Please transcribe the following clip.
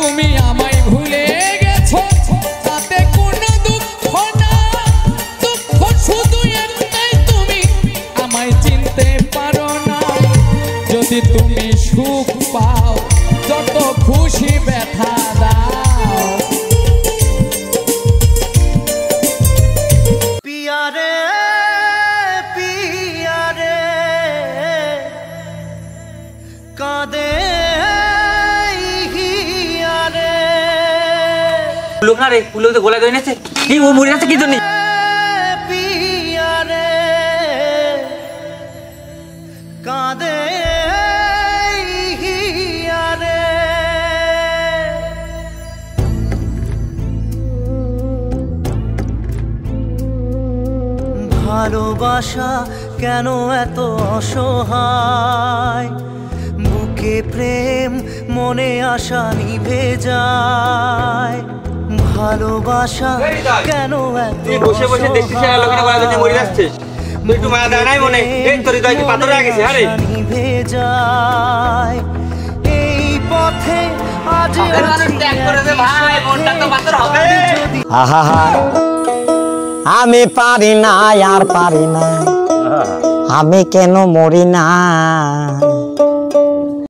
তুমি আমায় ভুলে গেছো তাতে কোনো দুঃখ না, দুঃখ শুধু একটাই তুমি আমায় চিনতে পারো না। যদি তুমি সুখ পাও যত খুশি ব্যথা দাও। পিয়ারে পিয়ারে কাঁদে হিয়ারে লোক না রে পুলো তো গোলা ধরে নেছে কি ও মরে আছে কি জন্য পিয়ারে কাঁদে হিয়ারে ভালোবাসা কেন এত অসহায়, বুকে প্রেম মনে আশা নিভে যায়। ভালোবাসা কেন এত বসে বসে দেখছিস লোকেরা গলা ধরে মরে যাচ্ছে, তুই একটু মায়া দেয় নাই মনে এই তোর হৃদয় কি পাথর হয়ে গেছে? আরে নিভে যায় এই পথে আজ ত্যাগ করে দে ভাই, মনটা তো পাথর হবে। আহা আমি পারি না আর পারি না, আমি কেন মরি না।